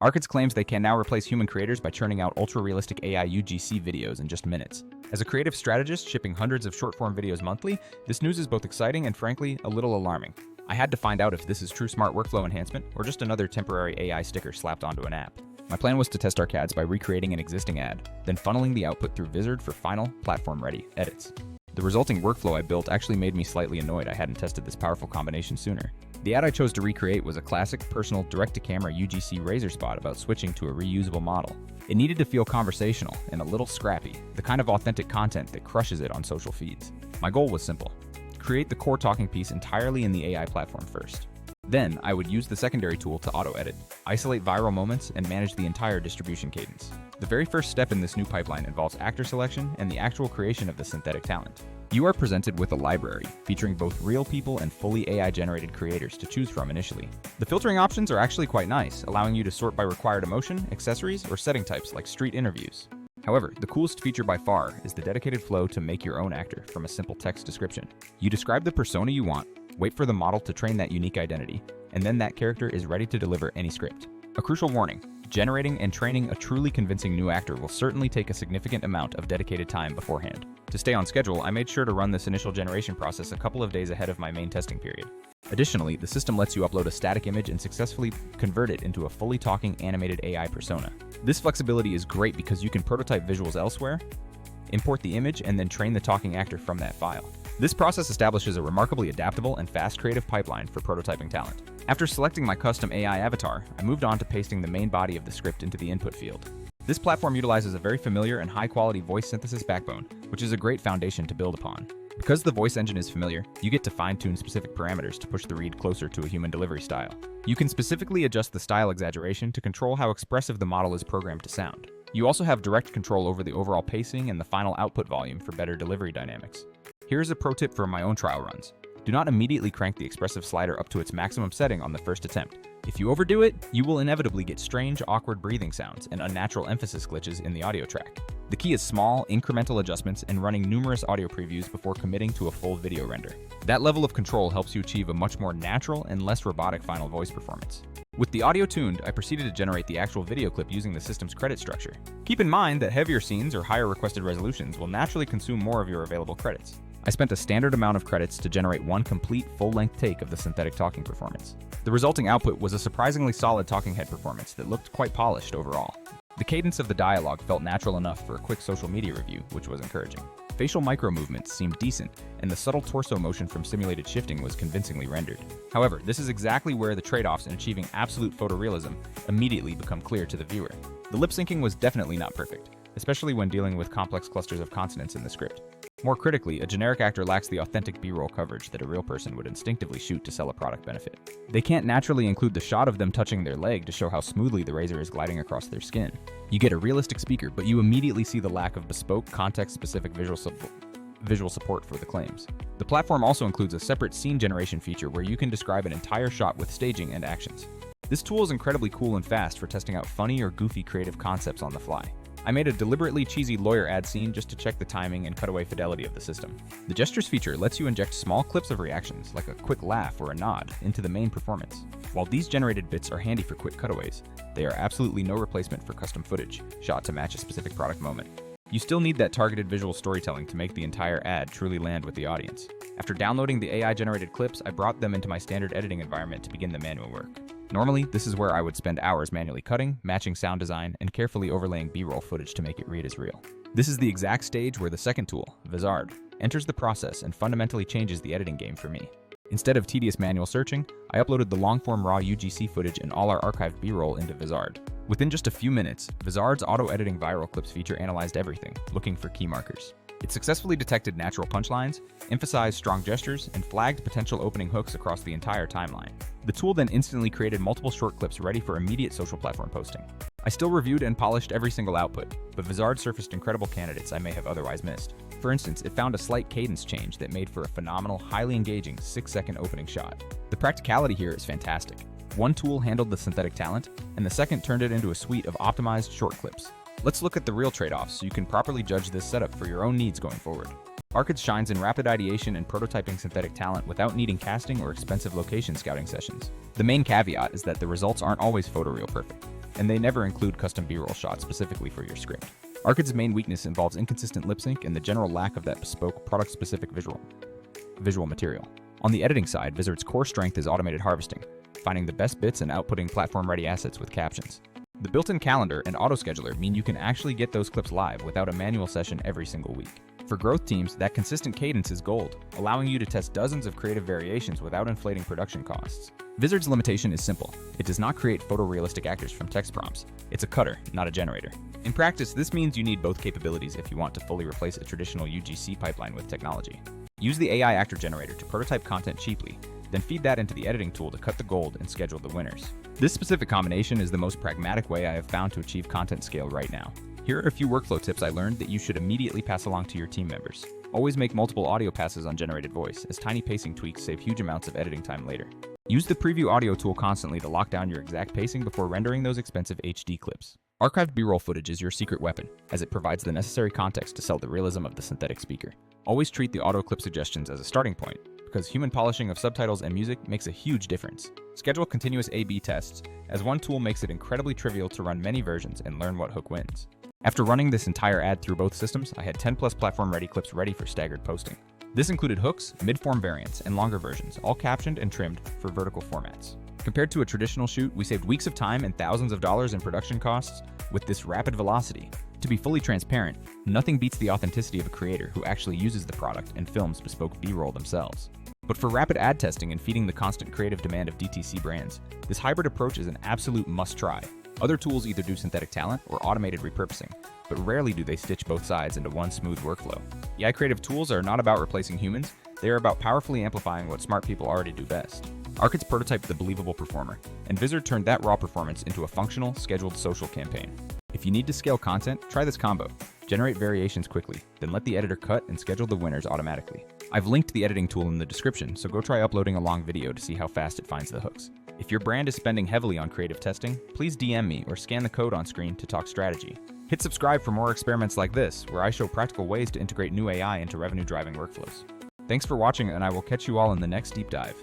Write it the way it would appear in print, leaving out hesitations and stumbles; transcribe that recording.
Arcads claims they can now replace human creators by churning out ultra-realistic AI UGC videos in just minutes. As a creative strategist shipping hundreds of short-form videos monthly, this news is both exciting and frankly, a little alarming. I had to find out if this is true smart workflow enhancement or just another temporary AI sticker slapped onto an app. My plan was to test Arcads by recreating an existing ad, then funneling the output through Vizard for final, platform-ready edits. The resulting workflow I built actually made me slightly annoyed I hadn't tested this powerful combination sooner. The ad I chose to recreate was a classic, personal, direct-to-camera UGC razor spot about switching to a reusable model. It needed to feel conversational and a little scrappy, the kind of authentic content that crushes it on social feeds. My goal was simple: create the core talking piece entirely in the AI platform first. Then, I would use the secondary tool to auto-edit, isolate viral moments, and manage the entire distribution cadence. The very first step in this new pipeline involves actor selection and the actual creation of the synthetic talent. You are presented with a library featuring both real people and fully AI-generated creators to choose from initially. The filtering options are actually quite nice, allowing you to sort by required emotion, accessories, or setting types like street interviews. However, the coolest feature by far is the dedicated flow to make your own actor from a simple text description. You describe the persona you want, wait for the model to train that unique identity, and then that character is ready to deliver any script. A crucial warning: generating and training a truly convincing new actor will certainly take a significant amount of dedicated time beforehand. To stay on schedule, I made sure to run this initial generation process a couple of days ahead of my main testing period. Additionally, the system lets you upload a static image and successfully convert it into a fully talking animated AI persona. This flexibility is great because you can prototype visuals elsewhere, import the image, and then train the talking actor from that file. This process establishes a remarkably adaptable and fast creative pipeline for prototyping talent. After selecting my custom AI avatar, I moved on to pasting the main body of the script into the input field. This platform utilizes a very familiar and high-quality voice synthesis backbone, which is a great foundation to build upon. Because the voice engine is familiar, you get to fine-tune specific parameters to push the read closer to a human delivery style. You can specifically adjust the style exaggeration to control how expressive the model is programmed to sound. You also have direct control over the overall pacing and the final output volume for better delivery dynamics. Here's a pro tip from my own trial runs. Do not immediately crank the expressive slider up to its maximum setting on the first attempt. If you overdo it, you will inevitably get strange, awkward breathing sounds and unnatural emphasis glitches in the audio track. The key is small, incremental adjustments and running numerous audio previews before committing to a full video render. That level of control helps you achieve a much more natural and less robotic final voice performance. With the audio tuned, I proceeded to generate the actual video clip using the system's credit structure. Keep in mind that heavier scenes or higher requested resolutions will naturally consume more of your available credits. I spent a standard amount of credits to generate one complete, full-length take of the synthetic talking performance. The resulting output was a surprisingly solid talking head performance that looked quite polished overall. The cadence of the dialogue felt natural enough for a quick social media review, which was encouraging. Facial micro-movements seemed decent, and the subtle torso motion from simulated shifting was convincingly rendered. However, this is exactly where the trade-offs in achieving absolute photorealism immediately become clear to the viewer. The lip-syncing was definitely not perfect, especially when dealing with complex clusters of consonants in the script. More critically, a generic actor lacks the authentic B-roll coverage that a real person would instinctively shoot to sell a product benefit. They can't naturally include the shot of them touching their leg to show how smoothly the razor is gliding across their skin. You get a realistic speaker, but you immediately see the lack of bespoke, context-specific visual support for the claims. The platform also includes a separate scene generation feature where you can describe an entire shot with staging and actions. This tool is incredibly cool and fast for testing out funny or goofy creative concepts on the fly. I made a deliberately cheesy lawyer ad scene just to check the timing and cutaway fidelity of the system. The gestures feature lets you inject small clips of reactions, like a quick laugh or a nod, into the main performance. While these generated bits are handy for quick cutaways, they are absolutely no replacement for custom footage, shot to match a specific product moment. You still need that targeted visual storytelling to make the entire ad truly land with the audience. After downloading the AI-generated clips, I brought them into my standard editing environment to begin the manual work. Normally, this is where I would spend hours manually cutting, matching sound design, and carefully overlaying B-roll footage to make it read as real. This is the exact stage where the second tool, Vizard, enters the process and fundamentally changes the editing game for me. Instead of tedious manual searching, I uploaded the long-form raw UGC footage and all our archived B-roll into Vizard. Within just a few minutes, Vizard's auto-editing viral clips feature analyzed everything, looking for key markers. It successfully detected natural punchlines, emphasized strong gestures, and flagged potential opening hooks across the entire timeline. The tool then instantly created multiple short clips ready for immediate social platform posting. I still reviewed and polished every single output, but Vizard surfaced incredible candidates I may have otherwise missed. For instance, it found a slight cadence change that made for a phenomenal, highly engaging 6-second opening shot. The practicality here is fantastic. One tool handled the synthetic talent, and the second turned it into a suite of optimized short clips. Let's look at the real trade-offs so you can properly judge this setup for your own needs going forward. Arcads shines in rapid ideation and prototyping synthetic talent without needing casting or expensive location scouting sessions. The main caveat is that the results aren't always photoreal perfect. and they never include custom B-roll shots specifically for your script. Arcads' main weakness involves inconsistent lip sync and the general lack of that bespoke, product-specific visual material. On the editing side, Vizard's core strength is automated harvesting, finding the best bits and outputting platform-ready assets with captions. The built-in calendar and autoscheduler mean you can actually get those clips live without a manual session every single week. For growth teams, that consistent cadence is gold, allowing you to test dozens of creative variations without inflating production costs. Vizard's limitation is simple. It does not create photorealistic actors from text prompts. It's a cutter, not a generator. In practice, this means you need both capabilities if you want to fully replace a traditional UGC pipeline with technology. Use the AI actor generator to prototype content cheaply, then feed that into the editing tool to cut the gold and schedule the winners. This specific combination is the most pragmatic way I have found to achieve content scale right now. Here are a few workflow tips I learned that you should immediately pass along to your team members. Always make multiple audio passes on generated voice, as tiny pacing tweaks save huge amounts of editing time later. Use the preview audio tool constantly to lock down your exact pacing before rendering those expensive HD clips. Archived B-roll footage is your secret weapon, as it provides the necessary context to sell the realism of the synthetic speaker. Always treat the auto clip suggestions as a starting point, because human polishing of subtitles and music makes a huge difference. Schedule continuous A/B tests, as one tool makes it incredibly trivial to run many versions and learn what hook wins. After running this entire ad through both systems, I had 10+ platform-ready clips ready for staggered posting. This included hooks, mid-form variants, and longer versions, all captioned and trimmed for vertical formats. Compared to a traditional shoot, we saved weeks of time and thousands of dollars in production costs with this rapid velocity. To be fully transparent, nothing beats the authenticity of a creator who actually uses the product and films bespoke B-roll themselves. But for rapid ad testing and feeding the constant creative demand of DTC brands, this hybrid approach is an absolute must-try. Other tools either do synthetic talent or automated repurposing, but rarely do they stitch both sides into one smooth workflow. AI creative tools are not about replacing humans, they are about powerfully amplifying what smart people already do best. Arcads prototyped the believable performer, and Vizard turned that raw performance into a functional, scheduled social campaign. If you need to scale content, try this combo. Generate variations quickly, then let the editor cut and schedule the winners automatically. I've linked the editing tool in the description, so go try uploading a long video to see how fast it finds the hooks. If your brand is spending heavily on creative testing, please DM me or scan the code on screen to talk strategy. Hit subscribe for more experiments like this, where I show practical ways to integrate new AI into revenue-driving workflows. Thanks for watching, and I will catch you all in the next deep dive.